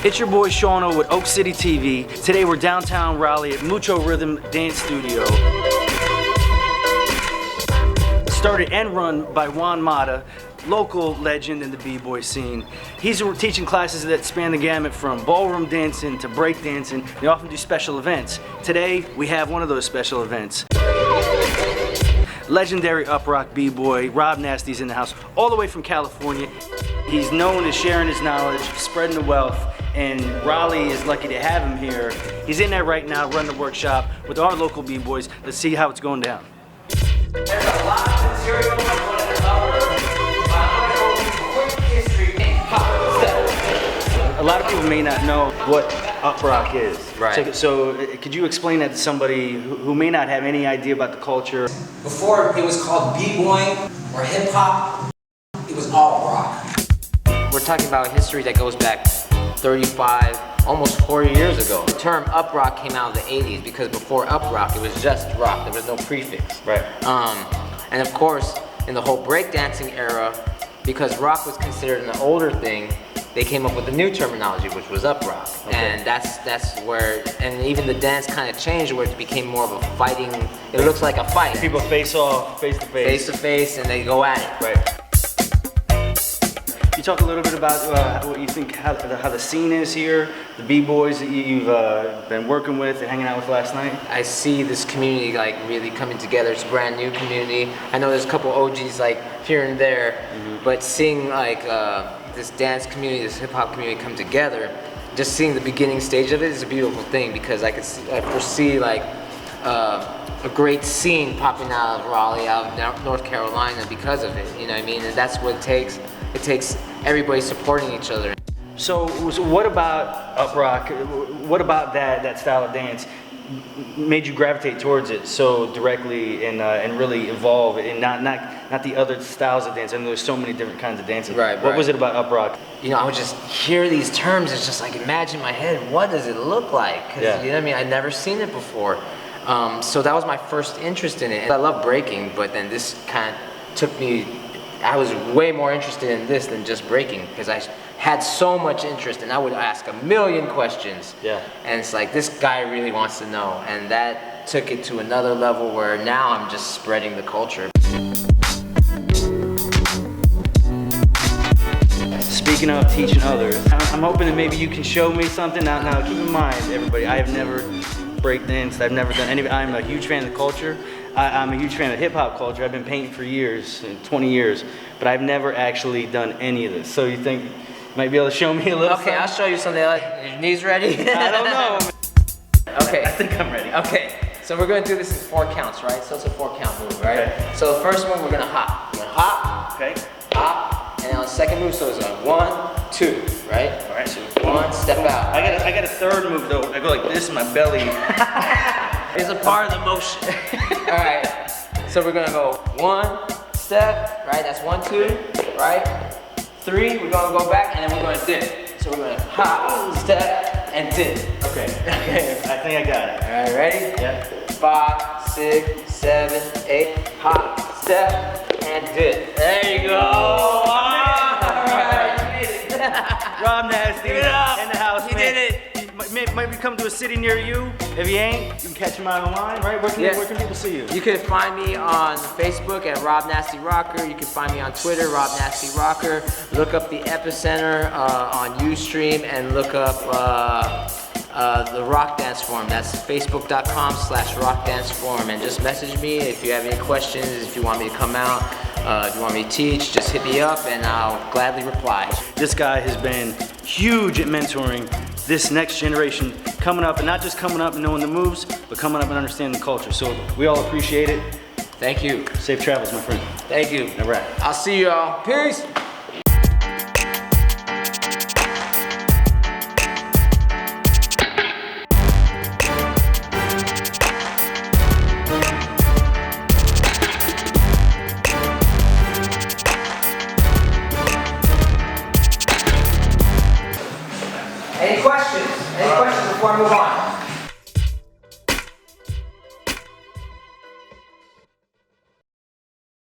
It's your boy Seano with Oak City TV. Today we're downtown Raleigh at Mucho Rhythm Dance Studio. Started and run by Juan Mata, local legend in the b-boy scene. He's teaching classes that span the gamut from ballroom dancing to break dancing. They often do special events. Today we have one of those special events. Legendary UpRock b-boy RobNasty's in the house, all the way from California. He's known as sharing his knowledge, spreading the wealth, and Raleigh is lucky to have him here. He's in there right now, running the workshop with our local b-boys. Let's see how it's going down. There's a lot of material I wanted to cover, but I'm going to go through quick history. A lot of people may not know what UpRock is. Right. So could you explain that to somebody who may not have any idea about the culture? Before it was called b-boy or hip-hop, it was all rock. We're talking about history that goes back 35, almost 40 years ago. The term UpRock came out of the 80s because before UpRock, it was just rock. There was no prefix. Right. And of course, in the whole breakdancing era, because rock was considered an older thing, they came up with a new terminology, which was UpRock. Okay. And that's where, and even the dance kind of changed where it became more of a fighting, it looks like a fight. People face off, face to face. Face to face, and they go at it. Right. You talk a little bit about what you think, how the scene is here, the b-boys that you've been working with and hanging out with last night. I see this community like really coming together. It's a brand new community. I know there's a couple OGs like here and there, but seeing like this dance community, this hip hop community come together, just seeing the beginning stage of it is a beautiful thing because I foresee like a great scene popping out of Raleigh, out of North Carolina because of it. You know what I mean? And that's what it takes. It takes everybody supporting each other. So what about UpRock? What about that style of dance made you gravitate towards it so directly and really evolve and not the other styles of dance? I know there's so many different kinds of dances. Right. What was it about UpRock? You know, I would just hear these terms. It's just like imagine in my head, what does it look like? 'Cause, yeah. You know what I mean? I'd never seen it before. So that was my first interest in it. I love breaking, but then this kind of took me. I was way more interested in this than just breaking because I had so much interest and I would ask a million questions. Yeah. And it's like, this guy really wants to know. And that took it to another level where now I'm just spreading the culture. Speaking of teaching others, I'm hoping that maybe you can show me something. Now keep in mind, everybody, I have never breakdanced. I've never done any of it. I'm a huge fan of the culture. I'm a huge fan of hip-hop culture. I've been painting for years, 20 years, but I've never actually done any of this. So you think you might be able to show me a little Okay, something? I'll show you something. Your knees ready? I don't know. Okay. I think I'm ready. Okay, so we're going to do this in 4 counts, right? So it's a 4-count move, right? Okay. So the first one, we're going to hop. We're going to hop, Okay. hop, and then on the second move, so it's a 1, 2, right? All right. So 1, step out. I got a third move though. I go like this in my belly. It's a part of the motion. All right, so we're gonna go 1 step, right? That's 1, 2, right? 3, we're gonna go back, and then we're gonna dip. So we're gonna hop, step, and dip. Okay. Okay. I think I got it. All right, ready? Yeah. 5, 6, 7, 8, hop, step, and dip. There you go. All right. RobNasty in the house, He man. did it. Might be coming to a city near you. If he ain't, you can catch him out online, right? Where can people see you? You can find me on Facebook at RobNasty Rocker. You can find me on Twitter, RobNasty Rocker. Look up the Epicenter on Ustream and look up the Rock Dance Forum. That's facebook.com/Rock Dance Forum. And just message me if you have any questions, if you want me to come out, if you want me to teach, just hit me up and I'll gladly reply. This guy has been huge at mentoring this next generation coming up, and not just coming up and knowing the moves, but coming up and understanding the culture. So we all appreciate it. Thank you. Safe travels, my friend. Thank you. All right. I'll see you all. Peace. Any questions? Any questions before I move on?